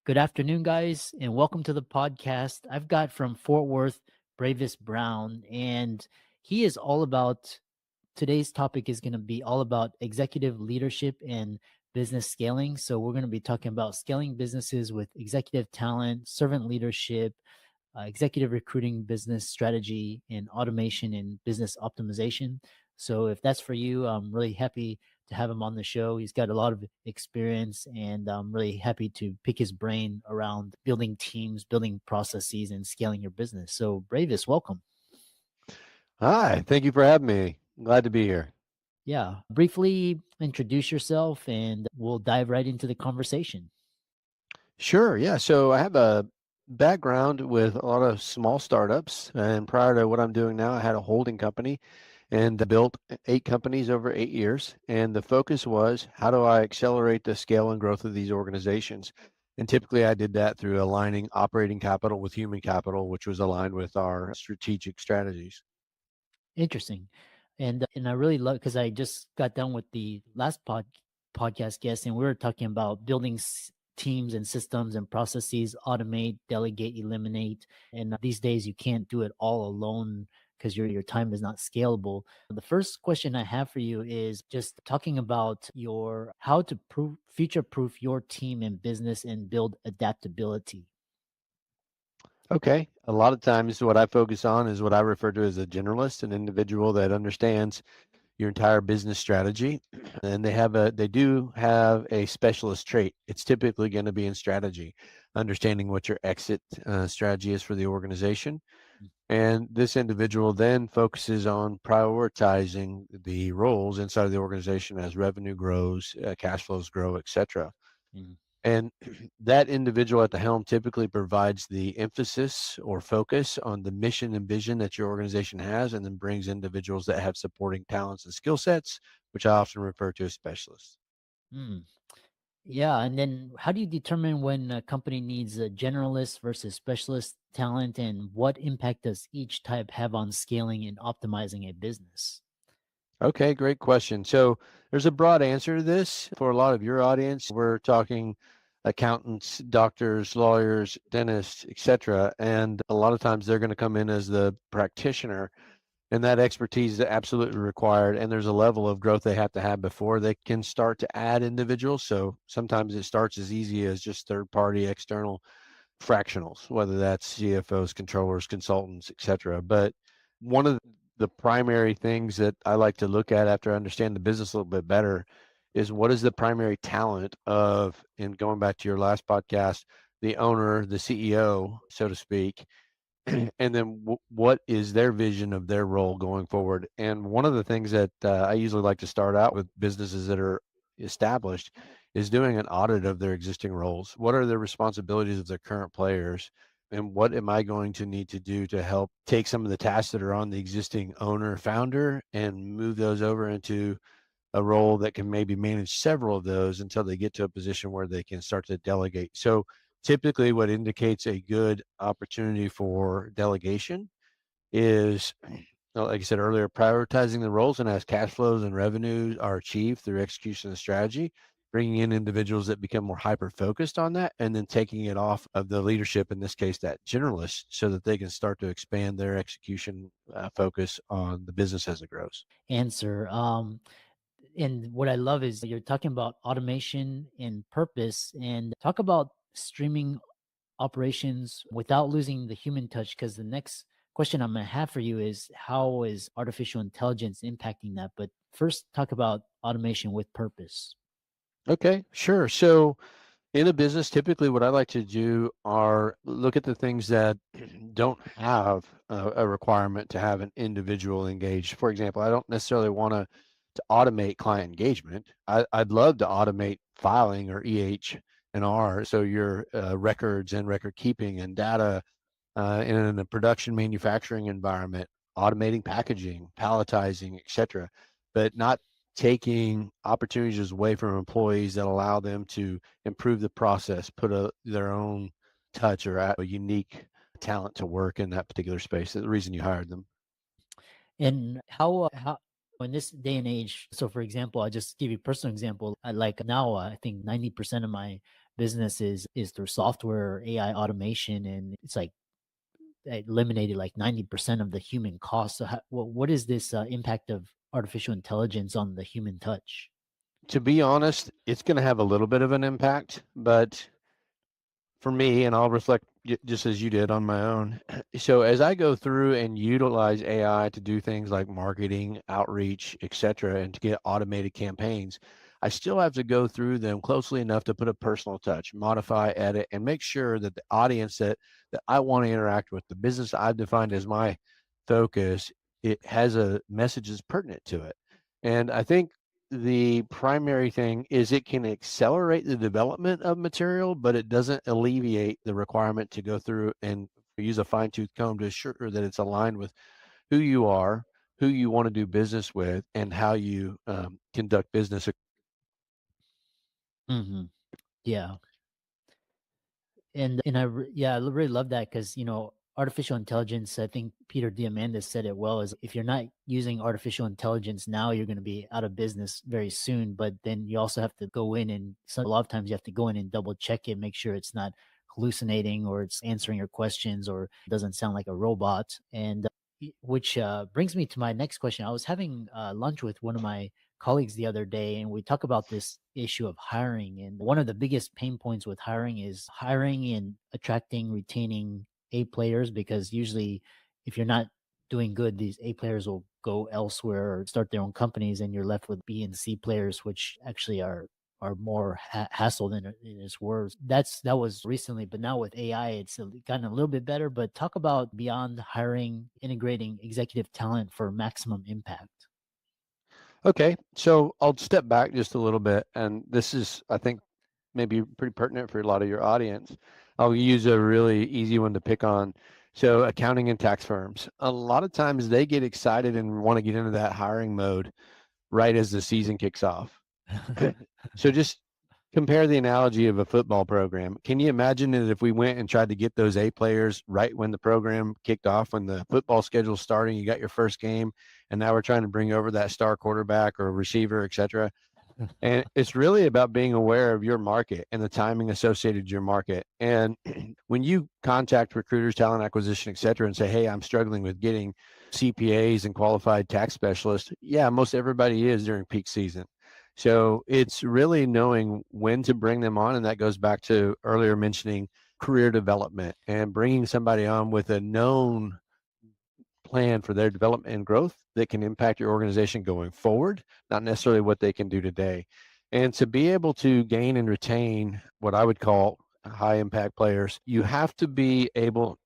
Good afternoon, guys, and welcome to the podcast. I've got from Fort Worth, Bravis Brown, and he is all about today's topic is going to be all about executive leadership and business scaling. So, we're going to be talking about scaling businesses with executive talent, servant leadership, executive recruiting, business strategy, and automation and business optimization. So if that's for you, I'm really happy to have him on the show. He's got a lot of experience, and I'm really happy to pick his brain around building teams, building processes, and scaling your business. So, Bravis, welcome. Hi, thank you for having me. Glad to be here. Yeah, briefly introduce yourself, and we'll dive right into the conversation. Sure, yeah. So I have a background with a lot of small startups, and prior to what I'm doing now, I had a holding company and built 8 companies over 8 years. And the focus was how do I accelerate the scale and growth of these organizations? And typically I did that through aligning operating capital with human capital, which was aligned with our strategic strategies. Interesting. And I really love because I just got done with the last podcast guest, and we were talking about building teams and systems and processes, automate, delegate, eliminate. And these days you can't do it all alone because your time is not scalable. The first question I have for you is just talking about your how to future proof your team and business and build adaptability. Okay. A lot of times what I focus on is what I refer to as a generalist, an individual that understands your entire business strategy. And they do have a specialist trait. It's typically going to be in strategy, understanding what your exit strategy is for the organization. And this individual then focuses on prioritizing the roles inside of the organization as revenue grows, cash flows grow, etc. Mm. And that individual at the helm typically provides the emphasis or focus on the mission and vision that your organization has, and then brings individuals that have supporting talents and skill sets, which I often refer to as specialists. Mm. Yeah, and then how do you determine when a company needs a generalist versus specialist talent, and what impact does each type have on scaling and optimizing a business? Okay, great question. So there's a broad answer to this for a lot of your audience. We're talking accountants, doctors, lawyers, dentists, etc. And a lot of times they're going to come in as the practitioner, and that expertise is absolutely required. And there's a level of growth they have to have before they can start to add individuals. So sometimes it starts as easy as just third party external fractionals, whether that's CFOs, controllers, consultants, etc. But one of the primary things that I like to look at after I understand the business a little bit better is what is the primary talent of, and going back to your last podcast, the owner, the CEO, so to speak, and then what is their vision of their role going forward. And one of the things that I usually like to start out with businesses that are established is doing an audit of their existing roles. What are the responsibilities of their current players, and what am I going to need to do to help take some of the tasks that are on the existing owner founder and move those over into a role that can maybe manage several of those until they get to a position where they can start to delegate. So typically what indicates a good opportunity for delegation is, like I said earlier, prioritizing the roles, and as cash flows and revenues are achieved through execution of strategy, bringing in individuals that become more hyper focused on that, and then taking it off of the leadership, in this case that generalist, so that they can start to expand their execution focus on the business as it grows. Answer. And what I love is you're talking about automation and purpose, and talk about streaming operations without losing the human touch. Because the next question I'm going to have for you is how is artificial intelligence impacting that? But first, talk about automation with purpose. Okay, sure. So in a business, typically what I like to do are look at the things that don't have a requirement to have an individual engaged. For example, I don't necessarily want to automate client engagement. I'd love to automate filing or EH and R, so your records and record keeping and data in a production manufacturing environment, automating packaging, palletizing, etc., but not taking opportunities away from employees that allow them to improve the process, put their own touch or a unique talent to work in that particular space. That's the reason you hired them. And how In this day and age, so for example, I'll just give you a personal example. I like now, I think 90% of my business is through software or AI automation, and it's like eliminated like 90% of the human cost. So what is this impact of artificial intelligence on the human touch? To be honest, it's going to have a little bit of an impact, but for me, and I'll reflect just as you did on my own. So as I go through and utilize AI to do things like marketing, outreach, etc., and to get automated campaigns, I still have to go through them closely enough to put a personal touch, modify, edit, and make sure that the audience that I want to interact with, the business I've defined as my focus, it has a message that's pertinent to it. And I think the primary thing is it can accelerate the development of material, but it doesn't alleviate the requirement to go through and use a fine-tooth comb to ensure that it's aligned with who you are, who you want to do business with, and how you conduct business. Hmm. Yeah. And yeah, I really love that because artificial intelligence. I think Peter Diamandis said it well. Is if you're not using artificial intelligence now, you're going to be out of business very soon. But then you also have to go in and a lot of times you have to go in and double check it, make sure it's not hallucinating or it's answering your questions or doesn't sound like a robot. And which brings me to my next question. I was having lunch with one of my colleagues the other day, and we talk about this issue of hiring. And one of the biggest pain points with hiring is hiring and attracting, retaining A players, because usually if you're not doing good, these A players will go elsewhere or start their own companies, and you're left with B and C players, which actually are more hassle than it's worth. That was recently, but now with AI, it's gotten a little bit better. But talk about beyond hiring, integrating executive talent for maximum impact. Okay, so I'll step back just a little bit, and this is, I think, maybe pretty pertinent for a lot of your audience. I'll use a really easy one to pick on. So, accounting and tax firms, a lot of times they get excited and want to get into that hiring mode right as the season kicks off. So just compare the analogy of a football program. Can you imagine that if we went and tried to get those A players right when the program kicked off, when the football schedule's starting, you got your first game, and now we're trying to bring over that star quarterback or receiver, et cetera. And it's really about being aware of your market and the timing associated with your market. And when you contact recruiters, talent acquisition, et cetera, and say, hey, I'm struggling with getting CPAs and qualified tax specialists, yeah, most everybody is during peak season. So it's really knowing when to bring them on. And that goes back to earlier mentioning career development and bringing somebody on with a known plan for their development and growth that can impact your organization going forward, not necessarily what they can do today. And to be able to gain and retain what I would call high impact players, you have to be able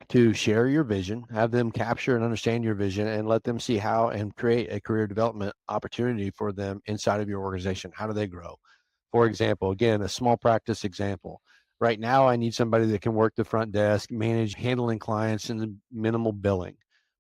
to share your vision, have them capture and understand your vision, and let them see how and create a career development opportunity for them inside of your organization. How do they grow? For example, again, a small practice example. Right now, I need somebody that can work the front desk, manage handling clients and minimal billing.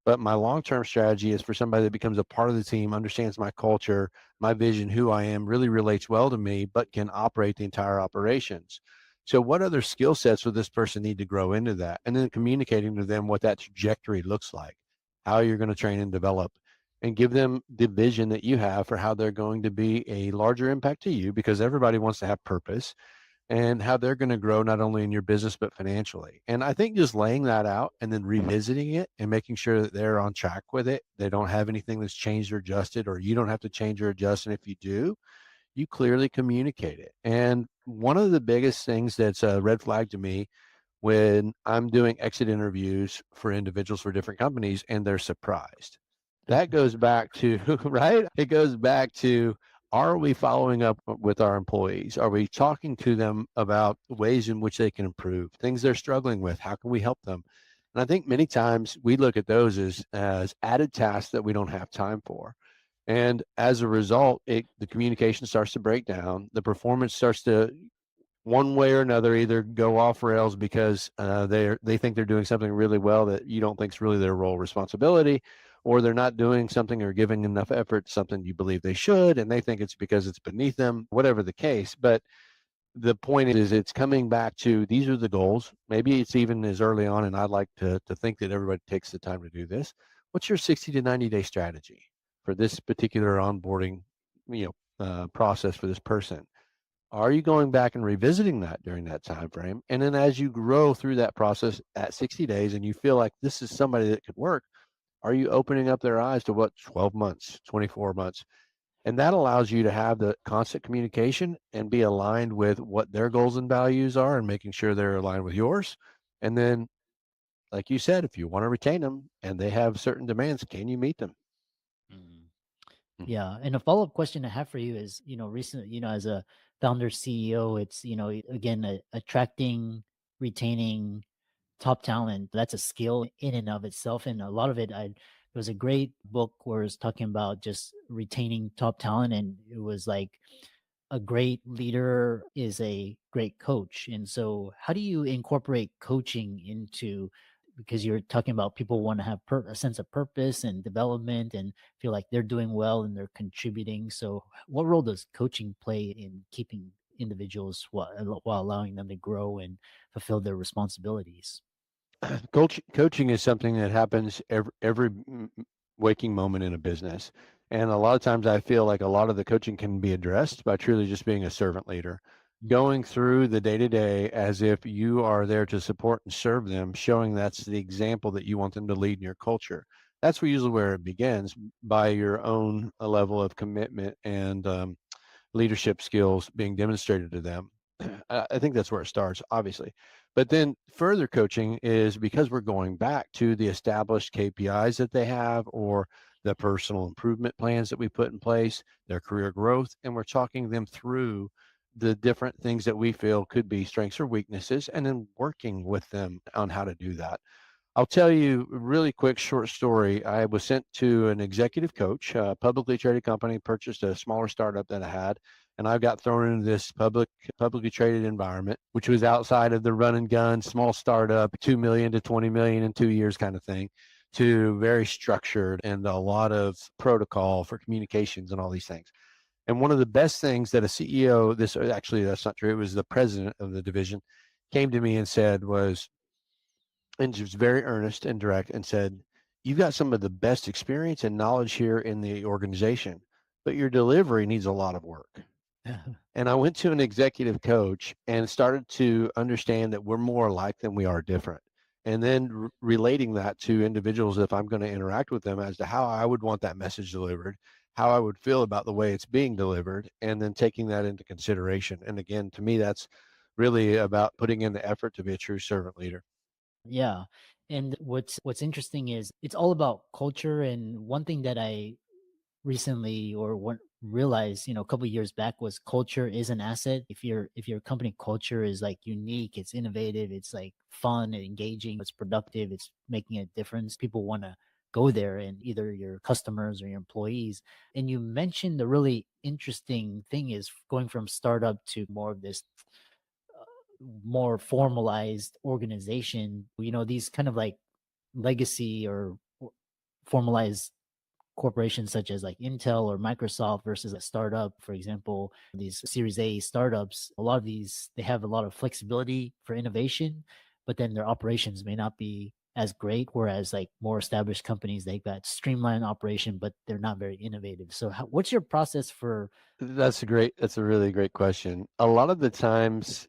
But my long-term strategy is for somebody that becomes a part of the team, understands my culture, my vision, who I am, really relates well to me, but can operate the entire operations. So what other skill sets would this person need to grow into that? And then communicating to them what that trajectory looks like, how you're going to train and develop, and give them the vision that you have for how they're going to be a larger impact to you, because everybody wants to have purpose, and how they're going to grow not only in your business but financially. And I think just laying that out and then revisiting it and making sure that they're on track with it, they don't have anything that's changed or adjusted, or you don't have to change or adjust. And if you do, you clearly communicate it. And one of the biggest things that's a red flag to me when I'm doing exit interviews for individuals for different companies and they're surprised. That goes back to, right? It goes back to, are we following up with our employees? Are we talking to them about ways in which they can improve, things they're struggling with? How can we help them? And I think many times we look at those as added tasks that we don't have time for. And as a result, the communication starts to break down. The performance starts to, one way or another, either go off rails because they think they're doing something really well that you don't think is really their role responsibility, or they're not doing something or giving enough effort to something you believe they should, and they think it's because it's beneath them, whatever the case. But the point is, it's coming back to, these are the goals. Maybe it's even as early on, and I'd like to think that everybody takes the time to do this. What's your 60 to 90 day strategy? for this particular onboarding, process for this person. Are you going back and revisiting that during that time frame? And then as you grow through that process at 60 days and you feel like this is somebody that could work, are you opening up their eyes to what 12 months, 24 months? And that allows you to have the constant communication and be aligned with what their goals and values are and making sure they're aligned with yours. And then, like you said, if you want to retain them and they have certain demands, can you meet them? Mm. Mhm. Yeah, and a follow-up question I have for you is, recently, as a founder CEO, it's, again, attracting, retaining top talent. That's a skill in and of itself, and a lot of it, there was a great book where it's talking about just retaining top talent, and it was like a great leader is a great coach. And so, how do you incorporate coaching into, because you're talking about people want to have a sense of purpose and development and feel like they're doing well and they're contributing. So, what role does coaching play in keeping individuals while allowing them to grow and fulfill their responsibilities? Coaching is something that happens every waking moment in a business. And a lot of times I feel like a lot of the coaching can be addressed by truly just being a servant leader, Mm. going through the day to day as if you are there to support and serve them, showing that's the example that you want them to lead in your culture. That's usually where it begins by your own level of commitment and leadership skills being demonstrated to them. I think that's where it starts, obviously. But then further coaching is because we're going back to the established KPIs that they have or the personal improvement plans that we put in place, their career growth, and we're talking them through the different things that we feel could be strengths or weaknesses, and then working with them on how to do that. I'll tell you a really quick short story. I was sent to an executive coach, a publicly traded company, purchased a smaller startup that I had, and I got thrown into this publicly traded environment, which was outside of the run and gun, small startup, 2 million to 20 million in 2 years kind of thing, to very structured and a lot of protocol for communications and all these things. And one of the best things that a CEO, this actually, that's not true, it was the president of the division, came to me and said was, and she was very earnest and direct and said, "You've got some of the best experience and knowledge here in the organization, but your delivery needs a lot of work." And I went to an executive coach and started to understand that we're more alike than we are different. And then relating that to individuals, if I'm going to interact with them, as to how I would want that message delivered, how I would feel about the way it's being delivered, and then taking that into consideration. And again, to me, that's really about putting in the effort to be a true servant leader. Yeah. And what's interesting is it's all about culture. And one thing that I recently or what realized, a couple of years back, was culture is an asset. If your company culture is like unique, it's innovative, it's like fun and engaging, it's productive, it's making a difference, people want to go there, and either your customers or your employees. And you mentioned the really interesting thing is going from startup to more of this uh, more formalized organization. These kind of like legacy or formalized corporations such as like Intel or Microsoft versus a startup, for example, these Series A startups, a lot of these, they have a lot of flexibility for innovation, but then their operations may not be as great. Whereas like more established companies, they've got streamlined operation, but they're not very innovative. So what's your process for? That's a really great question. A lot of the times,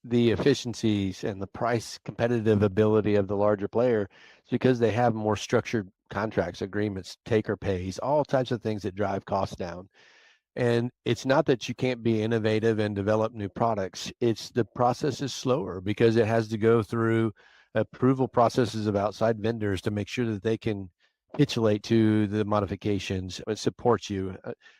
the efficiencies and the price competitive ability of the larger player is because they have more structured contracts, agreements, take or pays, all types of things that drive costs down. And it's not that you can't be innovative and develop new products. It's the process is slower because it has to go through approval processes of outside vendors to make sure that they can capitulate to the modifications. It supports you.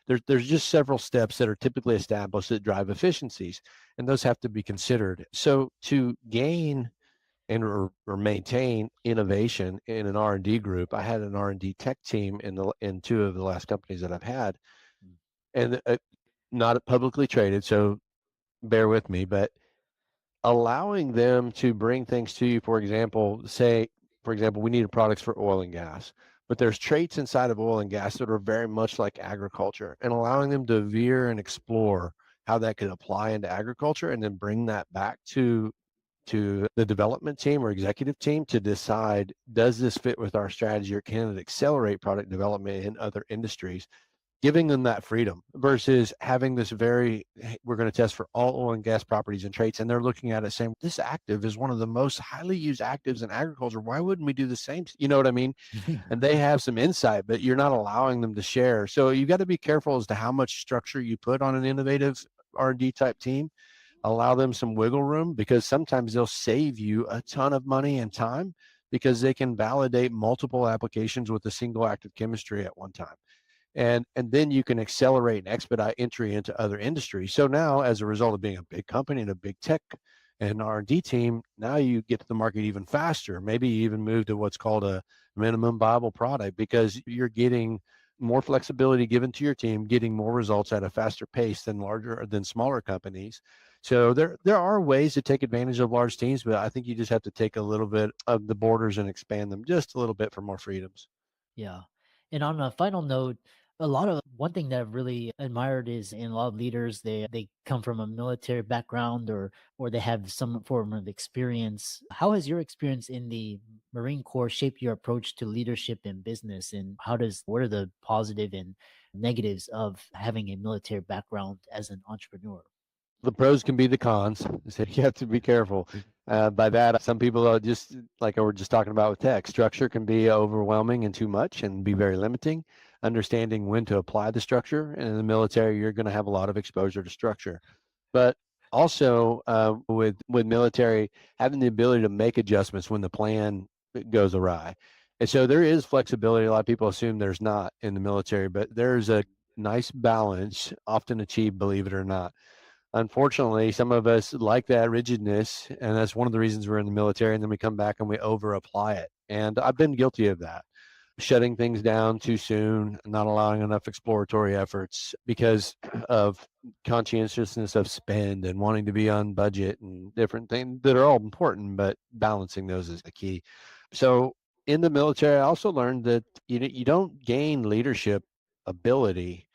There's just several steps that are typically established that drive efficiencies, and those have to be considered. So to gain and or maintain innovation in an R&D group, I had an R&D tech team in two of the last companies that I've had, and not publicly traded, so bear with me, but allowing them to bring things to you, for example, say, for example, we needed products for oil and gas, but there's traits inside of oil and gas that are very much like agriculture, and allowing them to veer and explore how that could apply into agriculture and then bring that back to to the development team or executive team to decide, does this fit with our strategy or can it accelerate product development in other industries? Giving them that freedom versus having this very, "Hey, we're going to test for all oil and gas properties and traits," and they're looking at it saying, this active is one of the most highly used actives in agriculture. Why wouldn't we do the same? You know what I mean? And they have some insight, but you're not allowing them to share. So you got to be careful as to how much structure you put on an innovative R&D type team. Allow them some wiggle room because sometimes they'll save you a ton of money and time because they can validate multiple applications with a single active chemistry at one time. And then you can accelerate and expedite entry into other industries. So now, as a result of being a big company and a big tech and R&D team, now you get to the market even faster. Maybe you even move to what's called a minimum viable product because you're getting more flexibility given to your team, getting more results at a faster pace than smaller companies. So there are ways to take advantage of large teams, but I think you just have to take a little bit of the borders and expand them just a little bit for more freedoms. Yeah. And on a final note, a lot of one thing that I've really admired is in a lot of leaders, they come from a military background or they have some form of experience. How has your experience in the Marine Corps shaped your approach to leadership and business? And what are the positive and negatives of having a military background as an entrepreneur? The pros can be the cons. So you have to be careful. By that, some people are just like I were just talking about with tech. Structure can be overwhelming and too much and be very limiting. Understanding when to apply the structure. And in the military, you're going to have a lot of exposure to structure. But also with military, having the ability to make adjustments when the plan goes awry. And so there is flexibility. A lot of people assume there's not in the military, but there's a nice balance, often achieved, believe it or not. Unfortunately, some of us like that rigidness, and that's one of the reasons we're in the military, and then we come back and we over apply it. And I've been guilty of that, shutting things down too soon, not allowing enough exploratory efforts because of conscientiousness of spend and wanting to be on budget and different things that are all important, but balancing those is the key. So in the military, I also learned that you don't gain leadership ability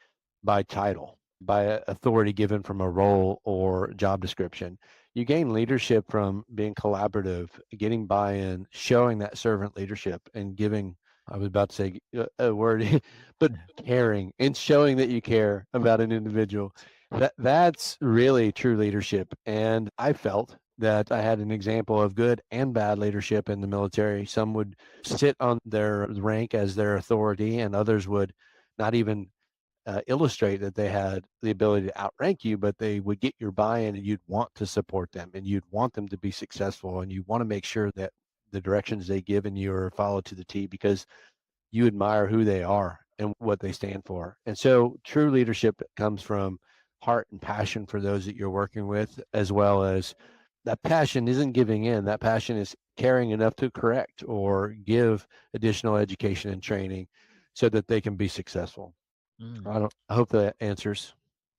by title, by authority given from a role or job description. You gain leadership from being collaborative, getting buy-in, showing that servant leadership, and giving. I was about to say a word, but caring and showing that you care about an individual. That's really true leadership. And I felt that I had an example of good and bad leadership in the military. Some would sit on their rank as their authority, and others would not even illustrate that they had the ability to outrank you, but they would get your buy-in and you'd want to support them and you'd want them to be successful and you want to make sure that the directions they give in you are followed to the T because you admire who they are and what they stand for. And so true leadership comes from heart and passion for those that you're working with, as well as that passion isn't giving in. That passion is caring enough to correct or give additional education and training so that they can be successful. Mm. I hope that answers.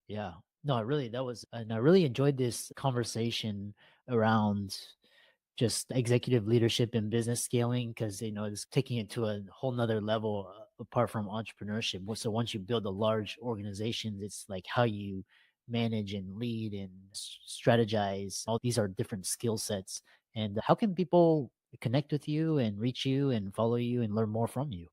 Yeah. No, I really enjoyed this conversation around just executive leadership and business scaling because it's taking it to a whole nother level apart from entrepreneurship. So once you build a large organization, it's like how you manage and lead and strategize. All these are different skill sets. And how can people connect with you and reach you and follow you and learn more from you?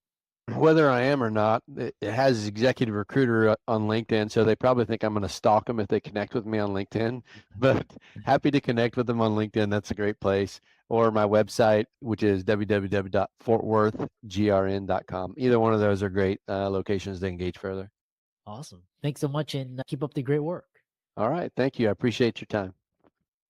Whether I am or not, it has executive recruiter on LinkedIn, so they probably think I'm going to stalk them if they connect with me on LinkedIn. But happy to connect with them on LinkedIn. That's a great place. Or my website, which is www.fortworthgrn.com. Either one of those are great locations to engage further. Awesome. Thanks so much and keep up the great work. All right. Thank you. I appreciate your time.